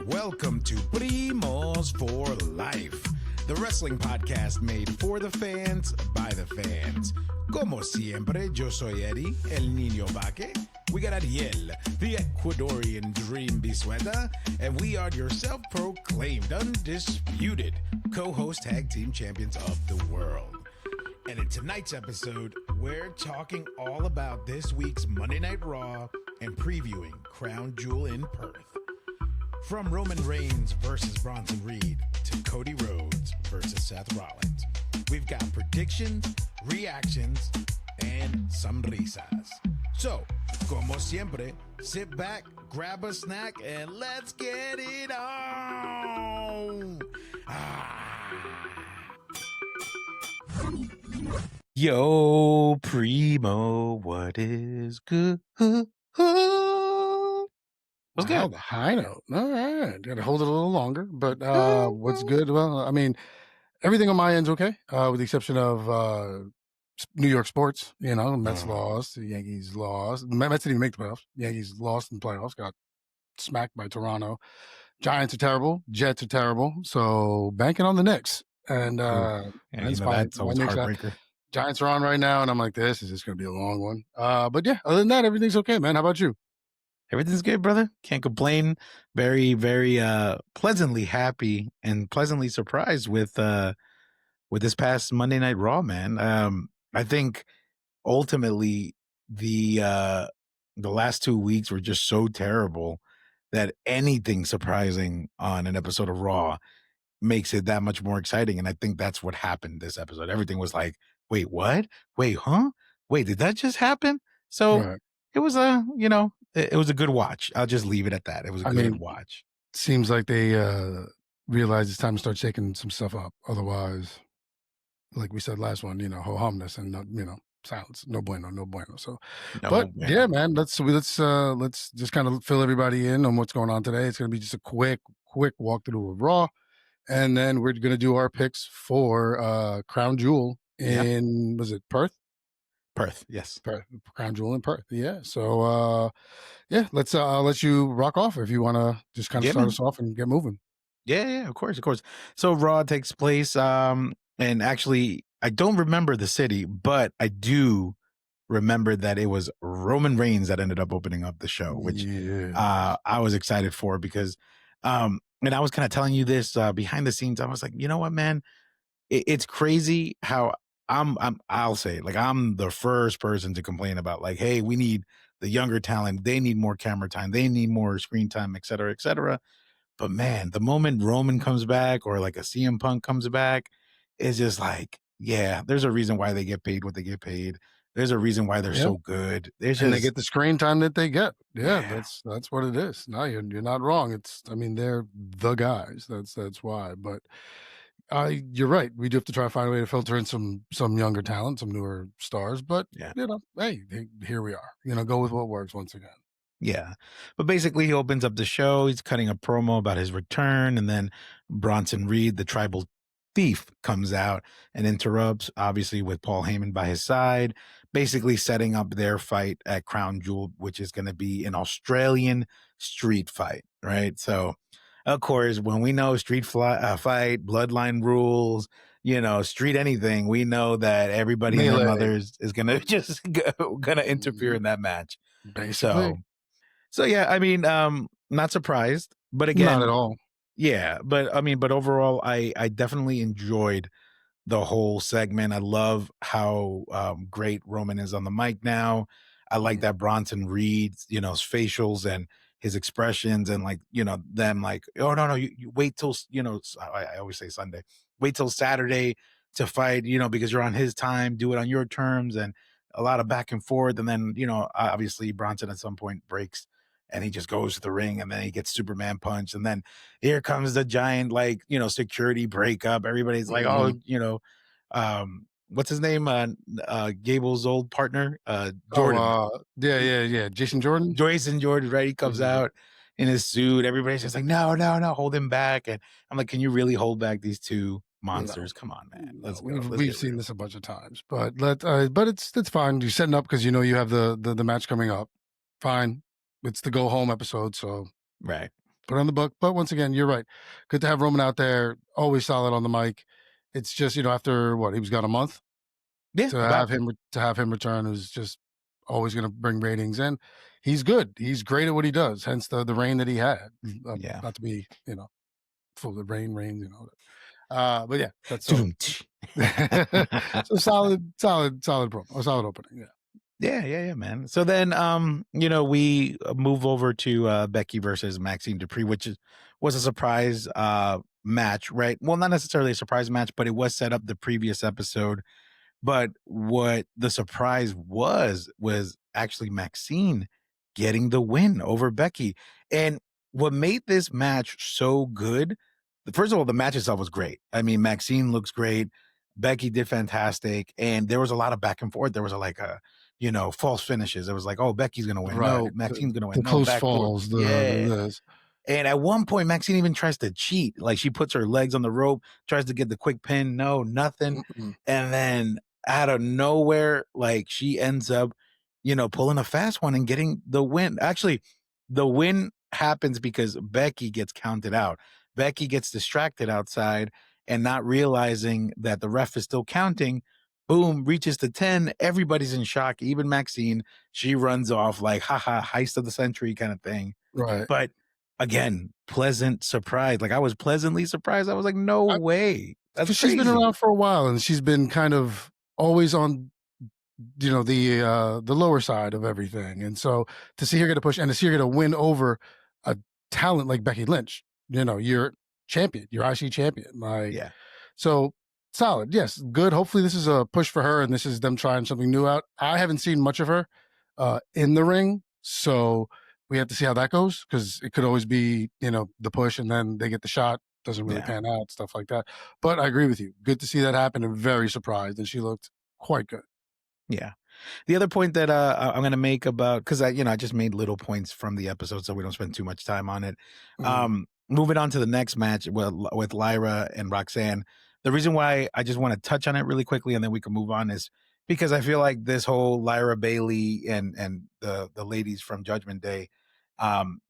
Welcome to Primos for Life, the wrestling podcast made for the fans, by the fans. Como siempre, yo soy Eddie, el niño vaque. We got Ariel, the Ecuadorian dream bisueta, and we are your self-proclaimed, undisputed co-host tag team champions of the world. And in tonight's episode, we're talking all about this week's Monday Night Raw and previewing Crown Jewel in Perth. From Roman Reigns versus Bronson Reed to Cody Rhodes versus Seth Rollins, we've got predictions, reactions, and some risas. So, como siempre, sit back, grab a snack, and let's get it on! Yo, Primo, what is good? What's Wow, good? the high note. All right. Got to hold it a little longer. But what's good? Well, I mean, everything on my end's okay, with the exception of New York sports. You know, Mets lost, the Yankees lost. The Mets didn't even make the playoffs. Yankees lost in the playoffs, got smacked by Toronto. Giants are terrible. Jets are terrible. So banking on the Knicks. And that's fine. That's always a heartbreaker. Giants are on right now, and I'm like, this is just going to be a long one. But yeah, other than that, everything's okay, man. How about you? Everything's good, brother. Can't complain. Very, very pleasantly happy and pleasantly surprised with this past Monday Night Raw, man. I think ultimately the last 2 weeks were just so terrible that anything surprising on an episode of Raw makes it that much more exciting. And I think that's what happened this episode. Everything was like, wait, what? Wait, huh? Wait, did that just happen? So Right. it was it was a good watch. I'll just leave it at that. It was a good watch. Seems like they realize it's time to start shaking some stuff up. Otherwise, like we said last one, ho-humness and silence. No bueno, no bueno. So, yeah, man, let's just kind of fill everybody in on what's going on today. It's going to be just a quick walkthrough of Raw, and then we're going to do our picks for Crown Jewel in was it Perth? Perth, yes. Perth, Crown Jewel in Perth. Yeah. So, let's I'll let you rock off if you want to just kind of start us off and get moving. Yeah, of course. So Raw takes place, and actually, I don't remember the city, but I do remember that it was Roman Reigns that ended up opening up the show, which I was excited for because, and I was kind of telling you this behind the scenes. I was like, you know what, man, it's crazy how I'll say it, like I'm the first person to complain about like, hey, we need the younger talent. They need more camera time. They need more screen time, et cetera, et cetera. But man, the moment Roman comes back or like a CM Punk comes back, it's just like, yeah, there's a reason why they get paid what they get paid. There's a reason why they're so good. And they get the screen time that they get. Yeah. That's what it is. No, you're not wrong. They're the guys. That's why. But you're right. We do have to try to find a way to filter in some younger talent, some newer stars. But hey, here we are. Go with what works once again. Yeah. But basically, he opens up the show. He's cutting a promo about his return. And then Bronson Reed, the tribal thief, comes out and interrupts, obviously, with Paul Heyman by his side, basically setting up their fight at Crown Jewel, which is going to be an Australian street fight, right? So, of course, when we know street fight, bloodline rules, street anything, we know that everybody and their mothers is going to just going to interfere in that match. Basically. So yeah, I mean, not surprised, but again, not at all. Yeah, but I mean, but overall, I definitely enjoyed the whole segment. I love how great Roman is on the mic now. I like that Bronson Reed's, his facials and his expressions and like, them like, oh no, you wait till, I always say Sunday, wait till Saturday to fight, because you're on his time, do it on your terms, and a lot of back and forth. And then, obviously Bronson at some point breaks and he just goes to the ring and then he gets Superman punched. And then here comes the giant, like, security breakup. Everybody's like, what's his name? Gable's old partner, Jordan. Jason Jordan. Jason Jordan, right? He comes out in his suit. Everybody's just like, no, hold him back. And I'm like, can you really hold back these two monsters? Come on, man. Let's go. We've seen this a bunch of times, but it's fine. You're setting up because you have the match coming up. Fine. It's the go home episode, so right. put on the book. But once again, you're right. Good to have Roman out there, always solid on the mic. It's just, after what, he was gone a month, Yeah, to about have him return is just always going to bring ratings in. He's good. He's great at what he does. Hence the reign that he had. yeah. Not to be, full of rain reigns, but yeah, that's so. Doom-tch. So solid promo, a solid opening. Yeah. Yeah, man. So then, we move over to Becky versus Maxine Dupree, which was a surprise match, right? Well, not necessarily a surprise match, but it was set up the previous episode. But what the surprise was actually Maxine getting the win over Becky. And what made this match so good, first of all, the match itself was great. I mean, Maxine looks great. Becky did fantastic. And there was a lot of back and forth. There was false finishes. It was like, oh, Becky's going to win. Right. No, Maxine's going to The win. No, close backdoor. falls, Yeah. this. And at one point, Maxine even tries to cheat. Like she puts her legs on the rope, tries to get the quick pin. No, nothing. Mm-mm. And then out of nowhere, like she ends up, pulling a fast one and getting the win. Actually, the win happens because Becky gets counted out. Becky gets distracted outside and not realizing that the ref is still counting. Boom, reaches to 10. Everybody's in shock, even Maxine. She runs off like, haha, heist of the century kind of thing. Right. But again, pleasant surprise. Like I was pleasantly surprised. I was like, no way. That's crazy. She's been around for a while, and she's been kind of always on, the lower side of everything. And so to see her get a push and to see her get a win over a talent like Becky Lynch, you're champion, you're IC champion. Like, yeah. So solid. Yes. Good. Hopefully this is a push for her and this is them trying something new out. I haven't seen much of her in the ring. So we have to see how that goes, because it could always be, the push and then they get the shot. Doesn't really pan out, stuff like that. But I agree with you. Good to see that happen, and very surprised. And she looked quite good. Yeah. The other point that I'm going to make about, because I just made little points from the episode, so we don't spend too much time on it. Moving on to the next match with Lyra and Roxanne. The reason why I just want to touch on it really quickly and then we can move on is because I feel like this whole Lyra Bailey and the ladies from Judgment Day,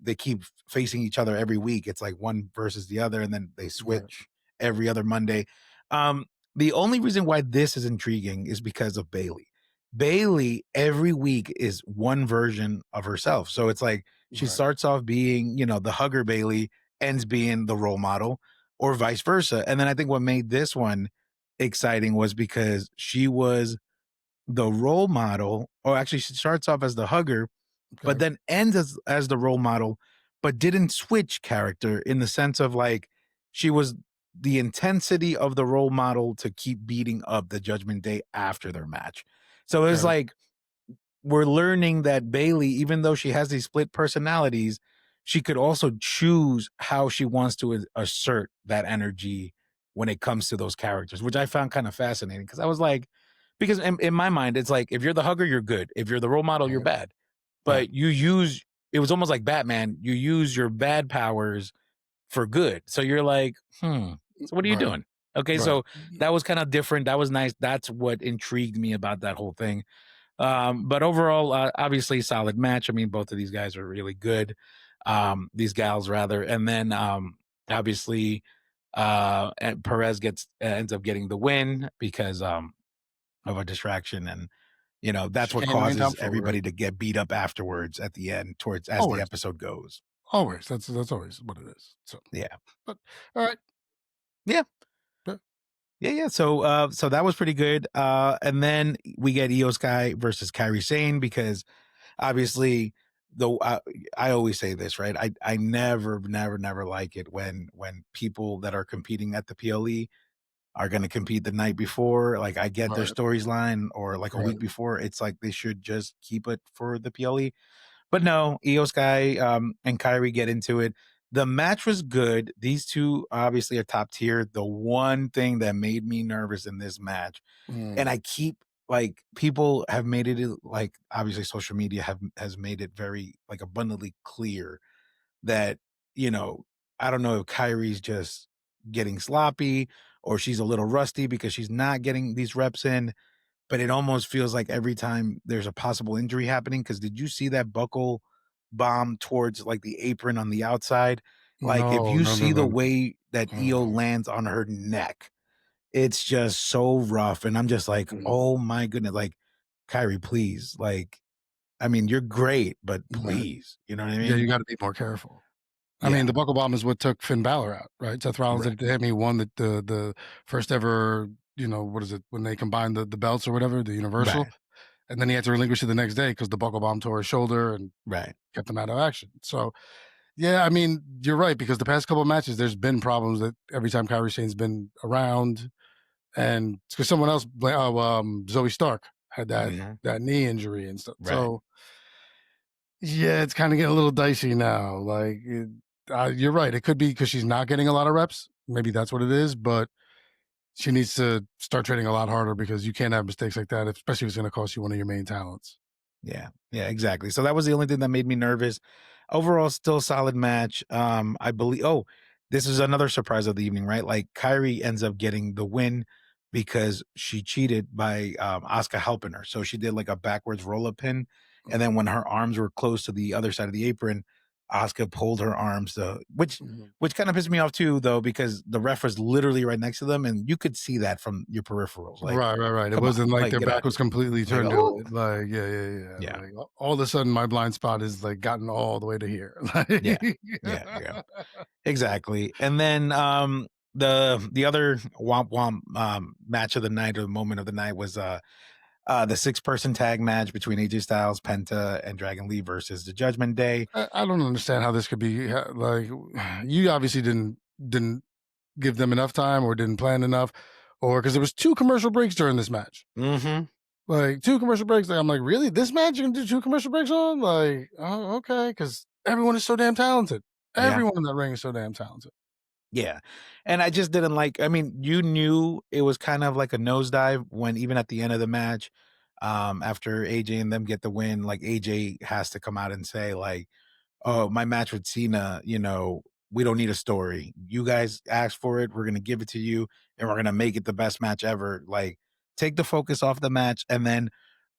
they keep facing each other every week. It's like one versus the other, and then they switch every other Monday. The only reason why this is intriguing is because of Bailey. Bailey every week is one version of herself. So it's like she starts off being, the hugger Bailey, ends being the role model, or vice versa. And then I think what made this one exciting was because she was the role model, or actually she starts off as the hugger, but then ends as the role model, but didn't switch character, in the sense of like she was the intensity of the role model to keep beating up the Judgment Day after their match. So it was like, we're learning that Bailey, even though she has these split personalities, she could also choose how she wants to assert that energy when it comes to those characters, which I found kind of fascinating, because I was like, because in my mind, it's like, if you're the hugger, you're good. If you're the role model, you're bad. But it was almost like Batman, you use your bad powers for good. So you're like, so what are you doing? Okay, so that was kind of different. That was nice. That's what intrigued me about that whole thing. But overall, obviously solid match. I mean, both of these guys are really good. These gals rather. And then obviously and Perez ends up getting the win because of a distraction, and that's what causes everybody to get beat up afterwards at the end, as the episode goes. Always. That's always what it is. So yeah. But all right. Yeah. Yeah. So that was pretty good. And then we get Io Sky versus Kairi Sane, because obviously, though I always say this, right? I never like it when people that are competing at the PLE are going to compete the night before. Like, I get their storyline, or like a week before. It's like they should just keep it for the PLE. But no, Io Sky and Kyrie get into it. The match was good. These two obviously are top tier. The one thing that made me nervous in this match, and I keep, like, people have made it, like, obviously social media has made it very, like, abundantly clear that, I don't know if Kyrie's just getting sloppy or she's a little rusty because she's not getting these reps in. But it almost feels like every time there's a possible injury happening, because did you see that buckle bomb towards, like, the apron on the outside? Like, if No, you no, no, see the no, no. way that Io Mhm, lands on her neck, it's just so rough, and I'm just like, mhm. "Oh my goodness," like, "Kyrie, please," like, I mean, you're great, but Right. please, you know what I Yeah, mean? you gotta be more careful. I Yeah, mean, the buckle bomb is what took Finn Balor out, right? Seth Rollins right, had me won the first ever, what is it, when they combined the belts or whatever, the Universal, right, and then he had to relinquish it the next day because the buckle bomb tore his shoulder and right. kept him out of action. So, yeah, I mean, you're right because the past couple of matches, there's been problems that every time Kyrie Sane's been around, and because someone else, Zoe Stark had Mhm, that knee injury and stuff. right. So, yeah, it's kind of getting a little dicey now. Like, you're right. It could be because she's not getting a lot of reps. Maybe that's what it is. But she needs to start training a lot harder because you can't have mistakes like that, especially if it's going to cost you one of your main talents. Yeah, yeah, exactly. So that was the only thing that made me nervous. Overall, still solid match. I believe. Oh, this is another surprise of the evening, right? Like Kyrie ends up getting the win because she cheated by Asuka helping her. So she did like a backwards roll up pin, and then when her arms were close to the other side of the apron, Asuka pulled her arms, Mhm. which kind of pissed me off too, though, because the ref was literally right next to them, and you could see that from your peripherals. Like, Right, right, right. It come on, wasn't like like their get out back of was here. completely Like, turned to oh it. Like, yeah, yeah, yeah. yeah, Like all of a sudden, my blind spot is like gotten all the way to here. Like, yeah, yeah, yeah. Exactly. And then the other womp womp match of the night or the moment of the night was the 6-person tag match between AJ Styles, Penta, and Dragon Lee versus the Judgment Day. I don't understand how this could be like. You obviously didn't give them enough time or didn't plan enough, or because there was two commercial breaks during this match. Mm-hmm. Like two commercial breaks. Like, I'm like, really? This match you can do two commercial breaks on? Like, oh, okay, because everyone is so damn talented. Yeah. Everyone in that ring is so damn talented. Yeah. And I just didn't like, I mean, you knew it was kind of like a nosedive when even at the end of the match, after AJ and them get the win, like AJ has to come out and say, like, oh, my match with Cena, we don't need a story. You guys asked for it. We're going to give it to you and we're going to make it the best match ever. Like, take the focus off the match and then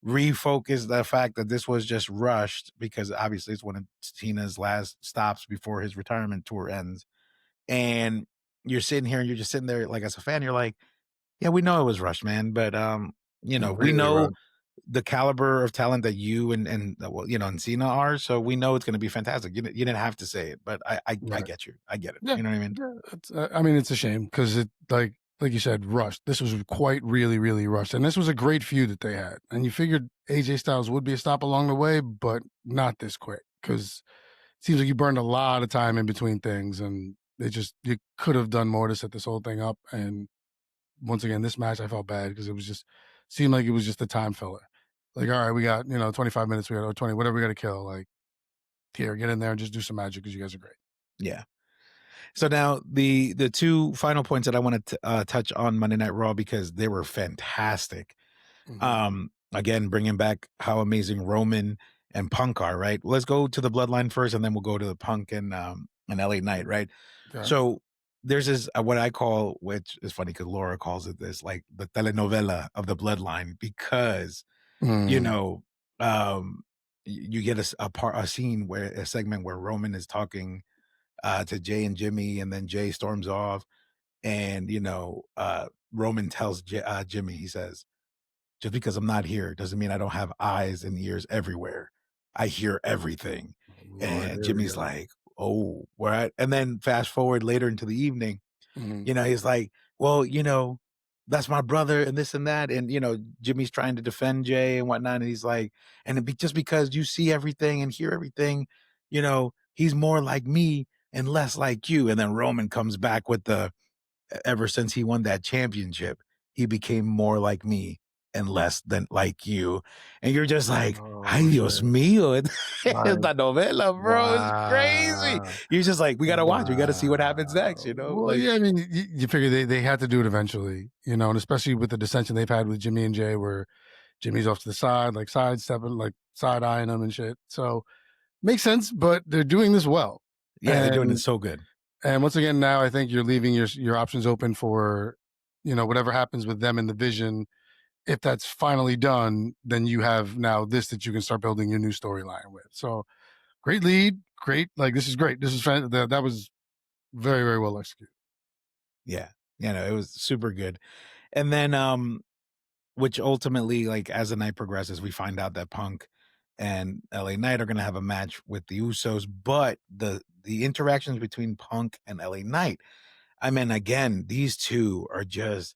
refocus the fact that this was just rushed because obviously it's one of Cena's last stops before his retirement tour ends. And you're sitting here and you're just sitting there, like, as a fan, you're like, yeah, we know it was rushed, man. But, we Really, know right? the caliber of talent that you and Cena are, so we know it's gonna be fantastic. You didn't have to say it, but I Right. get you. I get it. Yeah. You know what I mean? Yeah. I mean, it's a shame because it like you said, rushed. This was quite really, really rushed, and this was a great feud that they had. And you figured AJ Styles would be a stop along the way, but not this quick because it seems like you burned a lot of time in between things, and you could have done more to set this whole thing up. And once again, this match I felt bad because it was just seemed like it was just a time filler. Like, all right, we got 25 minutes, we got or 20, whatever we got to kill. Like, here, get in there and just do some magic because you guys are great. Yeah. So now the two final points that I wanted to touch on Monday Night Raw because they were fantastic. Hmm. Again, bringing back how amazing Roman and Punk are. Right. Let's go to the Bloodline first, and then we'll go to the Punk and LA Knight. Right. Okay. So there's this what I call, which is funny because Laura calls it this, like the telenovela of the Bloodline, because you Mm. know, you get a scene where a segment where Roman is talking to Jay and Jimmy, and then Jay storms off, and Roman tells Jimmy, he says, "Just because I'm not here doesn't mean I don't have eyes and ears everywhere. I hear everything." Lord, And here we Jimmy's go. like, "Oh, what?" And then fast forward later into the evening, Mhm. he's like, "Well, that's my brother and this and that." And, Jimmy's trying to defend Jay and whatnot. And he's like, just because you see everything and hear everything, he's more like me and less like you. And then Roman comes back with ever since he won that championship, he became more like me and less than like you. And you're just like, Oh, ay, Dios shit. mío. Like, Esta novela, bro, is crazy. wow. You're just like, we got to watch. We got to see what happens next, Wow. Well, like, yeah, I mean, you figure they had to do it eventually, and especially with the dissension they've had with Jimmy and Jay, where Jimmy's off to the side, like sidestepping, like side eyeing them and shit. So makes sense, but they're doing this well. yeah, they're doing it And so good. and once again, now I think you're leaving your options open for, whatever happens with them in the vision. If that's finally done, then you have now this that you can start building your new storyline with. So great lead, great. Like, this is great. This is that was Very, very well executed. Yeah. It was super good. And then, which ultimately, like, as the night progresses, we find out that Punk and LA Knight are gonna have a match with the Usos, but the interactions between Punk and LA Knight, I mean, again, these two are just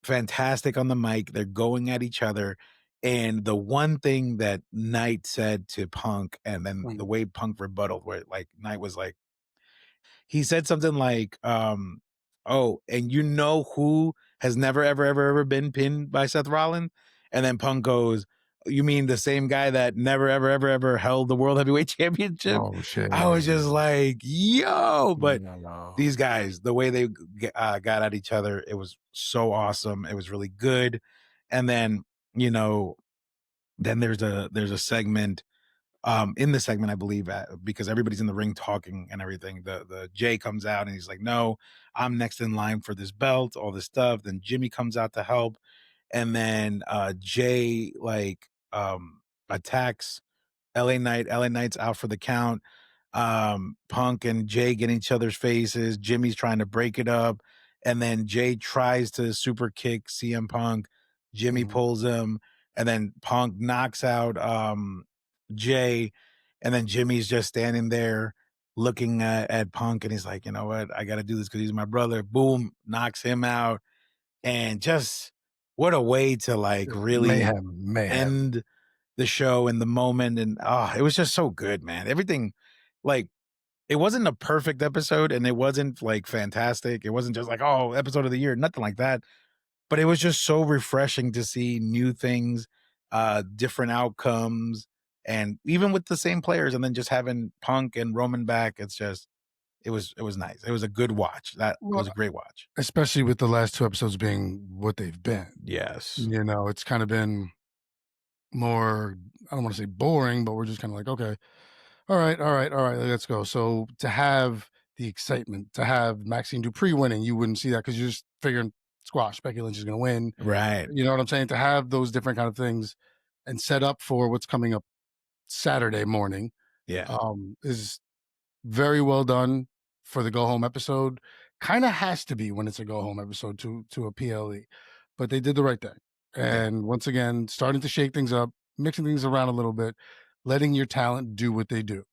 fantastic on the mic. They're going at each other. And the one thing that Knight said to Punk, and then the Mhm. way Punk rebutted, where like Knight was like, he said something like, "Oh, and you know who has never, ever, ever, ever been pinned by Seth Rollins?" And then Punk goes, "You mean the same guy that never, ever, ever, ever held the World Heavyweight Championship?" Oh, shit. I was just like, "Yo!" But No. these guys, the way they got at each other, it was so awesome. It was really good. And then, you know, then there's a segment in the segment, I believe, because everybody's in the ring talking and everything. The Jay comes out and he's like, "No, I'm next in line for this belt, all this stuff." Then Jimmy comes out to help, and then Jay like attacks LA Knight. LA Knight's out for the count. Punk and Jay get in each other's faces. Jimmy's trying to break it up, and then Jay tries to super kick CM Punk. Jimmy Mhm. pulls him, and then Punk knocks out Jay, and then Jimmy's just standing there looking at Punk, and he's like, "You know what? I got to do this because he's my brother." Boom, knocks him out, and just what a way to like really Mayhem, mayhem. end the show in the moment. And it was just so good, man. Everything, like, it wasn't a perfect episode, and it wasn't like fantastic. It wasn't just like, oh, episode of the year, nothing like that. But it was just so refreshing to see new things, different outcomes, and even with the same players, and then just having Punk and Roman back, it was nice. It was a good watch. That it was Well, a great watch. especially with the last 2 episodes being what they've been. Yes. You know, it's kinda been more, I don't wanna say boring, but we're just kinda like, "Okay. Alright, alright, alright, let's go." So, to have the excitement, to have Maxine Dupree winning, you wouldn't see that because 'cause you're just figuring squash, Becky Lynch is gonna win. Right. You know what I'm saying? To have those different kind of things and set up for what's coming up Saturday morning, Yeah. is very well done for the go home episode. Kinda has to be when it's a go home episode to a PLE, but they did the right thing. Yeah. And once again, starting to shake things up, mixing things around a little bit, letting your talent do what they do.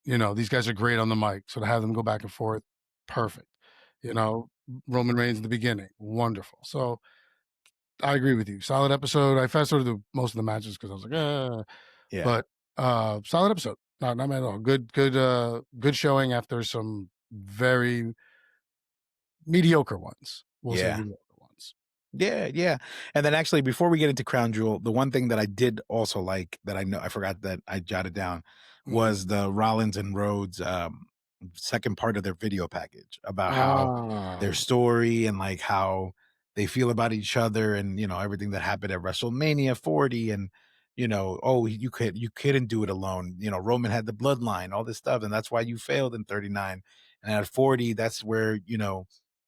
You know, these guys are great on the mic, so to have them go back and forth, perfect. You know, Roman Reigns in the beginning, wonderful. So I agree with you. Solid episode. I fast forwarded through most of the matches because I was like, Yeah. but solid episode. Not bad at all. Good showing after some very mediocre ones. We'll say Yeah. mediocre ones. Yeah, yeah. And then actually, before we get into Crown Jewel, the one thing that I did also like that I know I forgot that I jotted down Mhm. was the Rollins and Rhodes second part of their video package about how their Ah, story and like how they feel about each other, and everything that happened at WrestleMania 40, and oh, you couldn't do it alone. Roman had the bloodline, all this stuff, and that's why you failed in 39. And at 40, that's where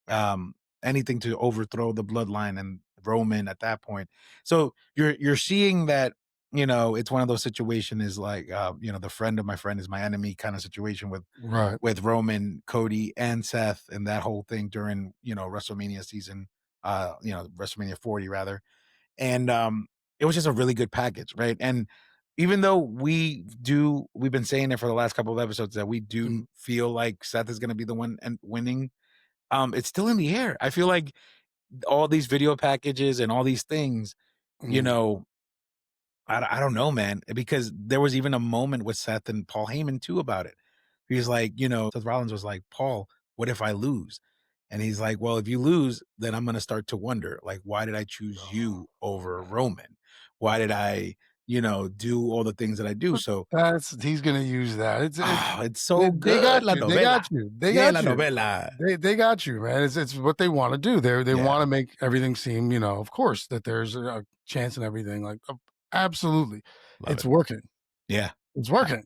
um anything to overthrow the bloodline and Roman at that point. So you're seeing that, it's one of those situations is like the friend of my friend is my enemy kind of situation with right. Roman, Cody, and Seth, and that whole thing during WrestleMania season, WrestleMania 40 rather. And it was just a really good package, right? And even though we've been saying it for the last couple of episodes that we do Mhm, feel like Seth is going to be the one and winning, it's still in the air. I feel like all these video packages and all these things, you mhm. know, I don't know, man, because there was even a moment with Seth and Paul Heyman too about it. He's like, Seth Rollins was like, "Paul, what if I lose?" And he's like, "Well, if you lose, then I'm gonna start to wonder, like, why did I choose Oh, you over man. Roman? Why did I, do all the things that I do?" But So, he's gonna use that. It's it's they so they got good. La you, they novela. got you, they Yeah, la got you. novela. They got you, man. It's what they wanna do. They Yeah, wanna make everything seem, of course, that there's a chance and everything, like, absolutely. love It's it. working. Yeah. It's working.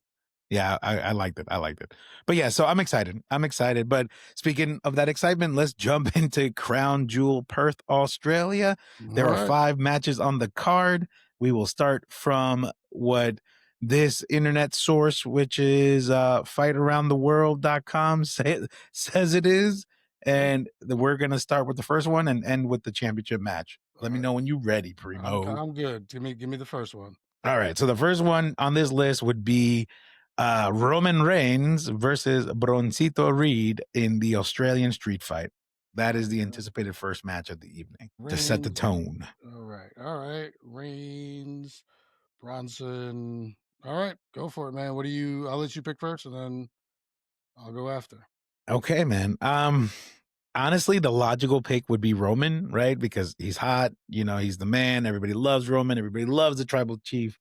Yeah, I liked it. I liked it. But yeah, so I'm excited. I'm excited. But speaking of that excitement, let's jump into Crown Jewel Perth, Australia. There are Alright. 5 matches on the card. We will start from what this internet source, which is fightaroundtheworld.com, says it is. And we're going to start with the first one and end with the championship match. All Let me right. know when you're ready, Primo. I'm good. Give me the first one. All right. So the first one on this list would be Roman Reigns versus Broncito Reed in the Australian street fight. That is the anticipated first match of the evening to set the Reigns. tone. All right. All right. Reigns, Bronson. All right. Go for it, man. I'll let you pick first and then I'll go after. Okay, man. Honestly, the logical pick would be Roman, right? Because he's hot, he's the man. Everybody loves Roman. Everybody loves the tribal chief.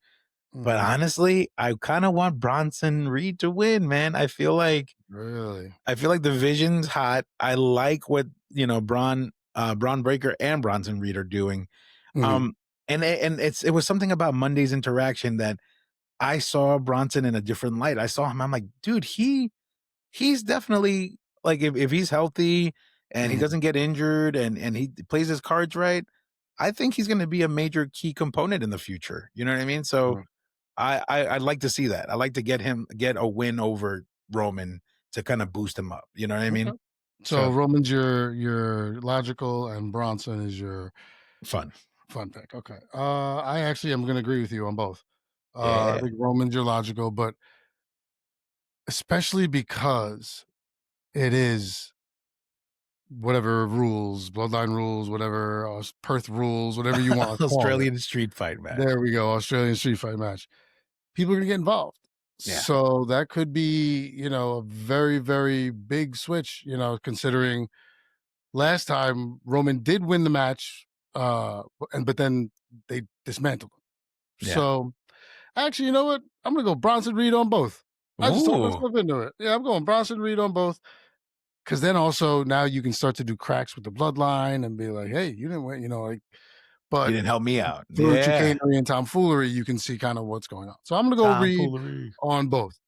But Mhm. honestly, I kind of want Bronson Reed to win, man. Really? I feel like the vision's hot. I like what, Braun Breaker and Bronson Reed are doing. Mhm. And it was something about Monday's interaction that I saw Bronson in a different light. I saw him. I'm like, dude, he's definitely like if he's healthy and he Mhm. doesn't get injured and he plays his cards right, I think he's going to be a major key component in the future. You know what I mean? So Right. I'd like to see that. I'd like to get a win over Roman to kind of boost him up. You know what I Okay. mean? So So Roman's your logical and Bronson is your fun. fun pick. Okay. I actually am going to agree with you on both. I Yeah. think Roman's your logical, but especially because it is whatever rules, bloodline rules, whatever Perth rules, whatever you want to call it. Australian street fight match. There we go, Australian street fight match. People are gonna get involved. Yeah. So that could be, a very, very big switch, considering last time Roman did win the match, but then they dismantled him. Yeah. So actually, you know what? I'm gonna go Bronson Reed on both. I just talked Ooh. myself into it. Yeah, I'm going Bronson Reed on both. Because then also now you can start to do cracks with the bloodline and be like, hey, you didn't win, You but didn't help me out. through Yeah. chicanery and tomfoolery, you can see kind of what's going on. So I'm gonna go Reed Tomfoolery. on both.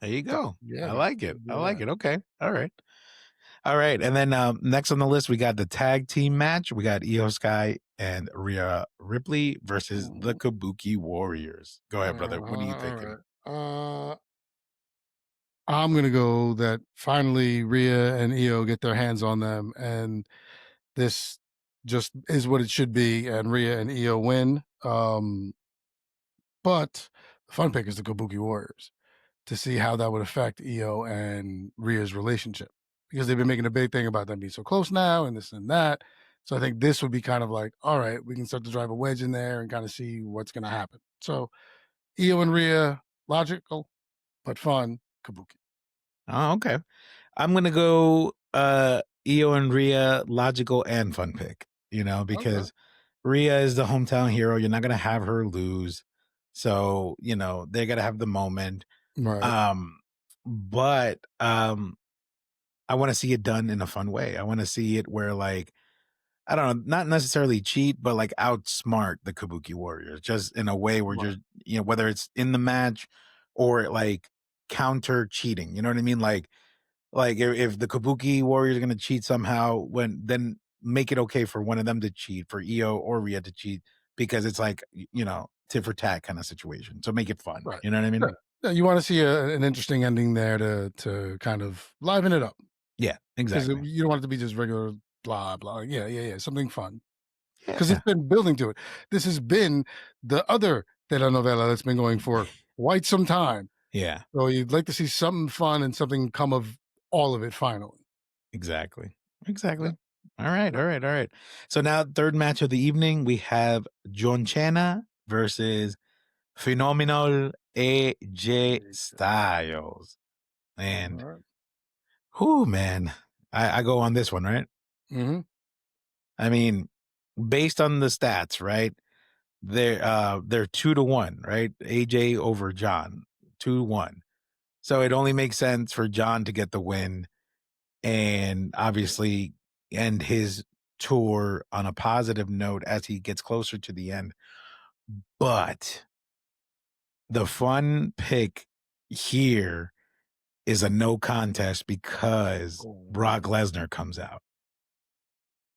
There you go. Yeah, I man. like it. Let's I do like that. it. Okay. All right. All right. And then next on the list, we got the tag team match. We got Io Sky and Rhea Ripley versus the Mhm. Kabuki Warriors. Go ahead, brother. What are you All thinking? right. I'm gonna go that finally Rhea and Io get their hands on them, and this just is what it should be, and Rhea and Io win. But the fun pick is the Kabuki Warriors to see how that would affect Io and Rhea's relationship because they've been making a big thing about them being so close now and this and that. So I think this would be kind of like, all right, we can start to drive a wedge in there and kind of see what's going to happen. So Io and Rhea, logical but fun. Kabuki. Oh, okay. I'm gonna go Io and Rhea, logical and fun pick, Okay. because Rhea is the hometown hero. You're not gonna have her lose. So, they gotta have the moment. Right. Um, but I want to see it done in a fun way. I want to see it where like I don't know, not necessarily cheat, but like outsmart the Kabuki Warriors, just in a way where Right. just whether it's in the match or like counter cheating. You know what I mean? Like if the Kabuki Warriors are gonna cheat somehow, then make it okay for one of them to cheat, for Io or Rhea to cheat, because it's like tit for tat kind of situation. So make it fun. Right. You know what I mean? Yeah. Yeah, you want to see an interesting ending there to kind of liven it up Yeah, because exactly. you don't want it to be just regular blah blah. Yeah, yeah, yeah. Something fun. Because it's Yeah. been building to it. This has been the other telenovela that's been going for quite some time. Yeah. So you'd like to see something fun and something come of all of it finally. Exactly. Yeah. Exactly. All right. Yeah. All right. All right. So now, third match of the evening, we have John Cena versus Phenomenal AJ There you go. Styles. All And right. who, man, I go on this one, right? Mhm. I mean, based on the stats, right? They're 2-1, right? AJ over John, 2-1. So it only makes sense for John to get the win and Yeah. obviously end his tour on a positive note as he gets closer to the end. But the fun pick here is a no contest because Oh, Brock Lesnar comes out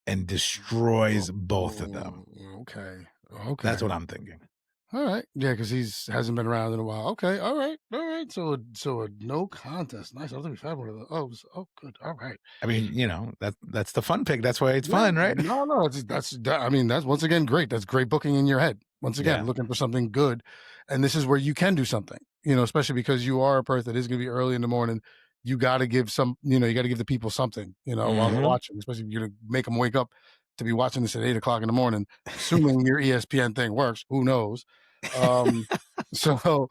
and destroys both of them. okay. That's Okay. what I'm thinking. All right. Yeah, because he's hasn't been around in a while. Okay. All right. All right. So a no contest. Nice. I don't think we've had one of those. Oh, good. All right. I mean, that's the fun pick. That's why it's Yeah. fun, right? No. I mean, that's once again great. That's great booking in your head. Once again, Yeah. looking for something good, and this is where you can do something. Especially because you are a Perth that is going to be early in the morning. You got to give some. You got to give the people something. While they're Hmm. watching, especially if you're going to make them wake up to be watching this at 8 o'clock in the morning. Assuming your ESPN thing works, who knows? Um, so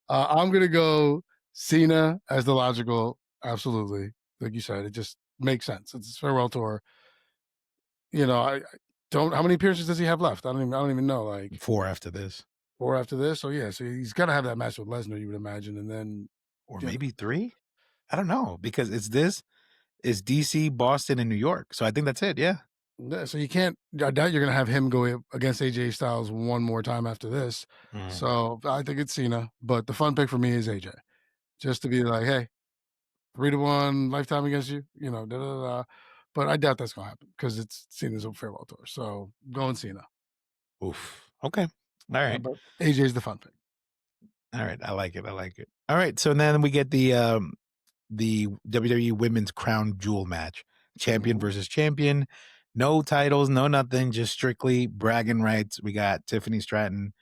I'm gonna go Cena as the logical. Absolutely, like you said, it just makes sense. It's his farewell tour. I don't. How many appearances does he have left? I don't even know. Like 4 after this, 4 after this. So yeah, so he's got to have that match with Lesnar, you would imagine, and then or you maybe 3. I don't know because it's DC, Boston, and New York. So I think that's it. Yeah. so you can't. I doubt you're gonna have him go against AJ Styles one more time after this. Mm. So I think it's Cena, but the fun pick for me is AJ, just to be like, hey, 3-1 lifetime against you, da da da. But I doubt that's gonna happen because it's Cena's a farewell tour. So going Cena. Oof. Okay. All right. But AJ's the fun pick. All right. I like it. I like it. All right. So then we get the WWE Women's Crown Jewel match. Champion Mhm. versus champion. No titles, no nothing, just strictly bragging rights. We got Tiffany Stratton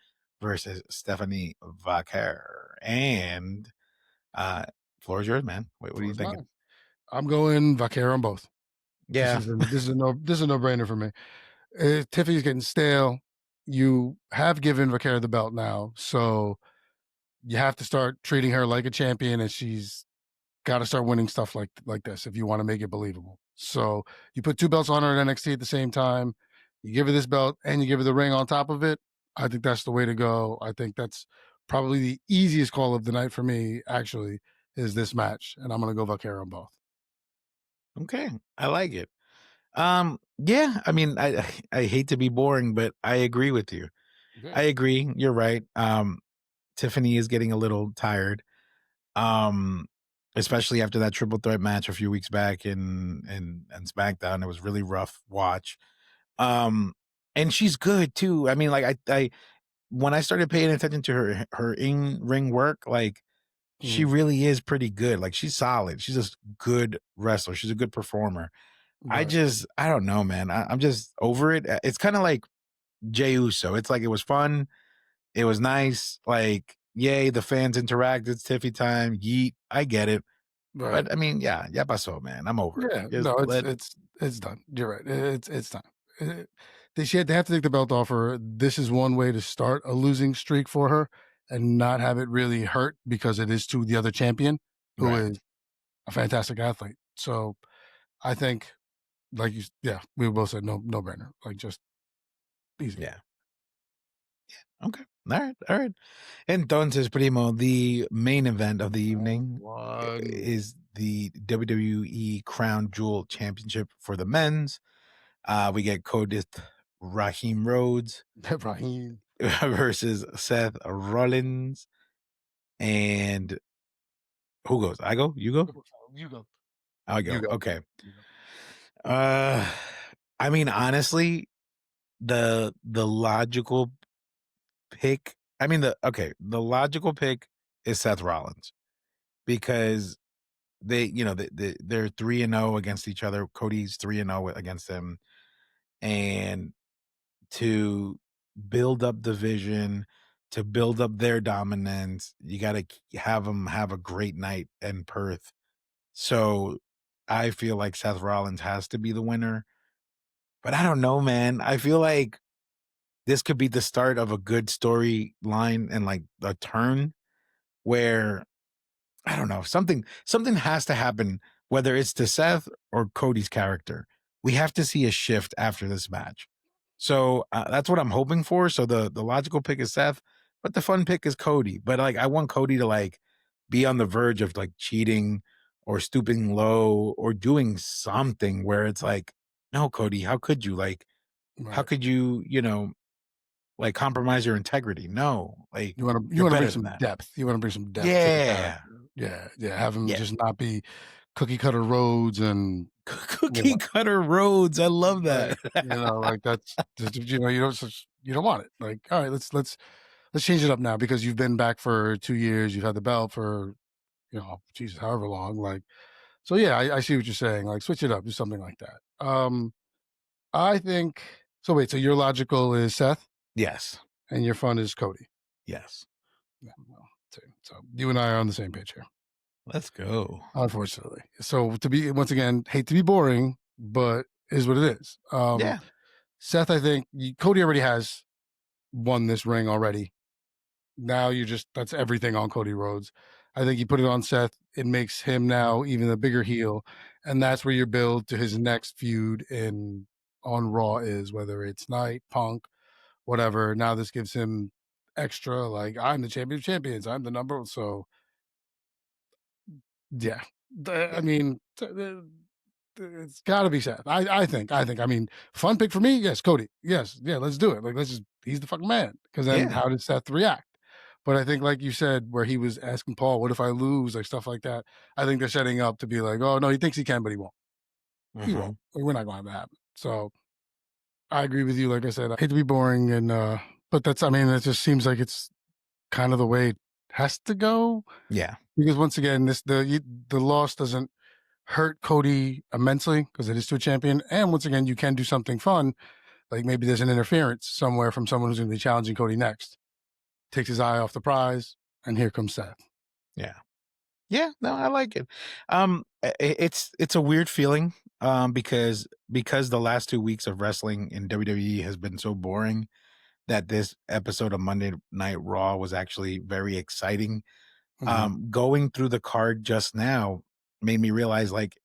versus Stephanie Vaquer. And floor is yours, man. What are you Floor's thinking? mine. I'm going Vaquero on both. This Yeah. is a, this is a no brainer for me. Tiffany's getting stale. You have given Vaquero the belt now, so you have to start treating her like a champion, and she's got to start winning stuff like this if you want to make it believable. So you put 2 belts on her at NXT at the same time. You give her this belt and you give her the ring on top of it. I think that's the way to go. I think that's probably the easiest call of the night for me. Actually, is this match, and I'm going to go Vaquero on both. Okay. I like it. Yeah, I mean, I hate to be boring, but I agree with you. Yeah, I agree. You're right. Tiffany is getting a little tired. Um, Especially after that triple threat match a few weeks back in SmackDown. It was really rough watch. Um, and she's good too. I mean, like I when I started paying attention to her in ring work, like she mhm, really is pretty good. Like she's solid. She's a good wrestler. She's a good performer. right, I don't know, man. I'm just over it. It's kind of like Jey Uso. It's like it was fun. It was nice. Like, yay, the fans interact. It's Tiffy time. Yeet. I get it. right. But I mean, yeah, ya pasó, man. I'm over it. Yeah, Just no, let it's done. You're right. It's time. Uh, they have to take the belt off her. This is one way to start a losing streak for her and not have it really hurt because it is to the other champion, who right. is a fantastic athlete. So I think, yeah, we both said no brainer, like just easy. Yeah. Okay. All right. All right. Entonces, Primo, the main event of the Round evening one. is the WWE Crown Jewel Championship for the men's. We get Codith Raheem Rhodes Raheem. versus Seth Rollins. And who goes? I go? You go? You go. I You go. go. Okay. You go. Uh I mean, honestly, the logical pick, I mean the logical pick is Seth Rollins because they're 3-0 against each other. Cody's 3-0 against them, and to build up division, to build up their dominance, you got to have them have a great night in Perth. So I feel like Seth Rollins has to be the winner, but I don't know, man. I feel like this could be the start of a good storyline and like a turn where I don't know, something has to happen, whether it's to Seth or Cody's character. We have to see a shift after this match. So that's what I'm hoping for. So the logical pick is Seth, but the fun pick is Cody. But like I want Cody to like be on the verge of like cheating or stooping low or doing something where it's like, no, Cody, how could you? Like, how Right. could you, like compromise your integrity? No, like You you're wanna bring better than some that. depth. You wanna bring some depth to the Yeah. character. Yeah, yeah, have him Yeah. just not be cookie cutter roads and, you Cookie know, cutter roads. I love like, that. that's just, you don't want it. Like, all right, let's let's change it up now because you've been back for 2 years. You've had the belt for, Jesus, however long. Like, so yeah, I see what you're saying. Like, switch it up, do something like that. I think so. Wait, so your logical is Seth, Yes. and your fun is Cody. Yes. Yeah, well, so you and I are on the same page here. Let's go. Unfortunately. So to be, once again, hate to be boring, but is what it is. Yeah. Seth, I think Cody already has won this ring already. Now that's everything on Cody Rhodes. I think you put it on Seth, it makes him now even a bigger heel. And that's where your build to his next feud on Raw is, whether it's Night, Punk, whatever. Now this gives him extra, like, I'm the champion of champions. I'm the number. So yeah. I mean, it's got to be Seth. I think. I mean, fun pick for me. Yes, Cody. Yes, yeah. Let's do it. Like, he's the fucking man. Because then, how did Seth react? But I think, like you said, where he was asking Paul, "What if I lose?" Like stuff like that. I think they're setting up to be like, "Oh no, he thinks he can, but he won't. He won't. We're not going to have that happen." So I agree with you. Like I said, I hate to be boring, but that's. I mean, it just seems like it's kind of the way it has to go. Yeah. Because once again, the loss doesn't hurt Cody immensely because it is to a champion. And once again, you can do something fun. Like maybe there's an interference somewhere from someone who's going to be challenging Cody next. Takes his eye off the prize, and here comes Seth. Yeah. Yeah, no, I like it. It's a weird feeling because the last 2 weeks of wrestling in WWE has been so boring that this episode of Monday Night Raw was actually very exciting. Going through the card just now made me realize, like,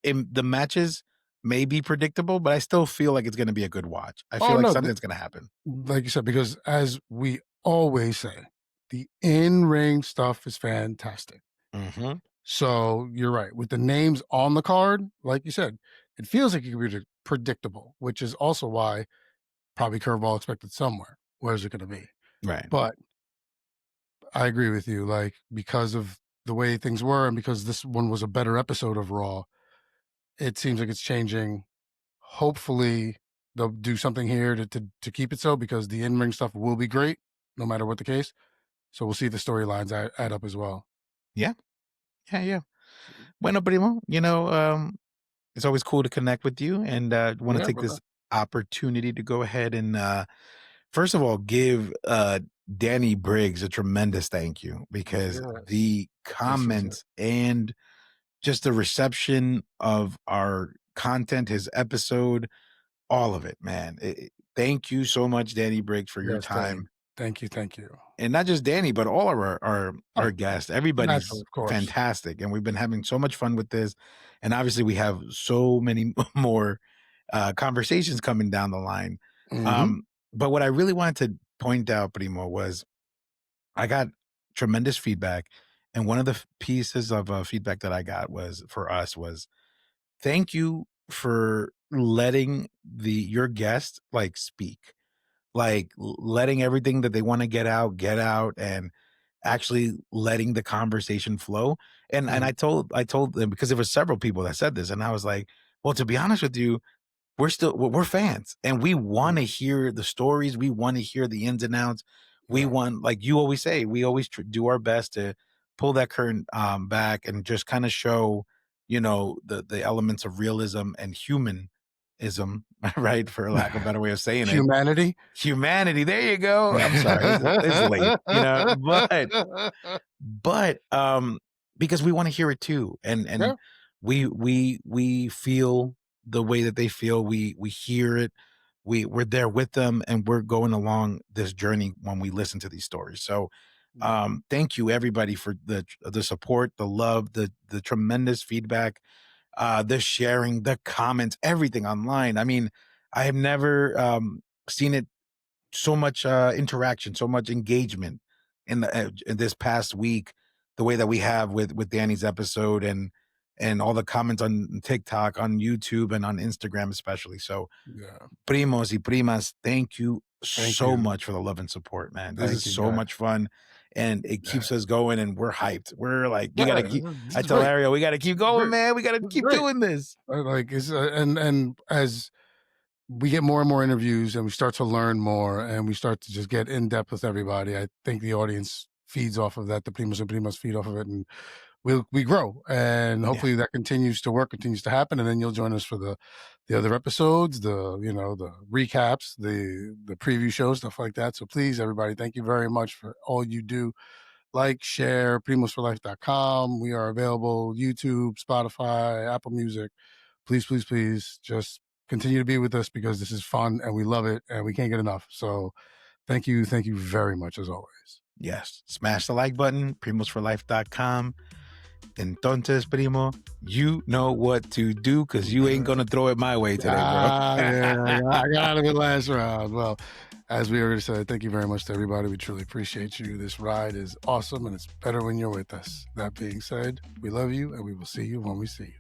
the matches may be predictable, but I still feel like it's going to be a good watch. I feel like something's going to happen. Like you said, because as we always say, the in-ring stuff is fantastic. So you're right. With the names on the card, like you said, it feels like it could be predictable, which is also why probably curveball expected somewhere. Where's it going to be? Right. But I agree with you. Like, because of the way things were and because this one was a better episode of Raw, it seems like it's changing. Hopefully they'll do something here to keep it so, because the in-ring stuff will be great no matter what the case. So we'll see if the storylines add up as well. Yeah. Yeah. Bueno, primo, it's always cool to connect with you, and want to take this opportunity to go ahead and first of all give Danny Briggs a tremendous thank you, because the comments and just the reception of our content, his episode, all of it, man. Thank you so much, Danny Briggs, for your time. Thank you. And not just Danny, but all of our guests. Everybody's fantastic, and we've been having so much fun with this. And obviously, we have so many more conversations coming down the line. But what I really wanted to point out, Primo, was I got tremendous feedback, and one of the pieces of feedback that I got was thank you for letting your guest like speak, like letting everything that they want to get out, and actually letting the conversation flow. And I told them, because there were several people that said this, and I was like, well, to be honest with you, we're fans, and we want to hear the stories. We want to hear the ins and outs. We want, like you always say, we always do our best to pull that curtain back and just kind of show, the elements of realism and humanism, right? For lack of a better way of saying it. Humanity. There you go. I'm sorry. It's late, but because we want to hear it too. And we feel the way that they feel. We hear it. We're there with them, and we're going along this journey when we listen to these stories. So thank you everybody for the support, the love, the tremendous feedback, the sharing, the comments, everything online. I mean, I have never seen it, so much interaction, so much engagement in this past week, the way that we have with Danny's episode, and all the comments on TikTok, on YouTube, and on Instagram especially. So primos y primas, thank you so much for the love and support, man. This is so much fun, and it keeps us going, and we're hyped. We're like, we gotta keep. I tell Ariel, we gotta keep going, man. We gotta keep doing this. Like, and as we get more and more interviews, and we start to learn more, and we start to just get in depth with everybody. I think the audience feeds off of that. The Primos and Primas feed off of it, and we grow. And hopefully that continues to work, continues to happen. And then you'll join us for the other episodes, the recaps, the preview shows, stuff like that. So please, everybody, thank you very much for all you do. Like, share, primosforlife.com. We are available, YouTube, Spotify, Apple Music. Please, please, please just continue to be with us, because this is fun and we love it and we can't get enough. So thank you very much, as always. Yes. Smash the like button, primosforlife.com. Entonces, primo, you know what to do, because you ain't going to throw it my way today, bro. Yeah, I got out of it last round. Well, as we already said, thank you very much to everybody. We truly appreciate you. This ride is awesome, and it's better when you're with us. That being said, we love you, and we will see you when we see you.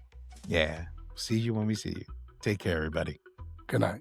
Yeah. See you when we see you. Take care, everybody. Good night.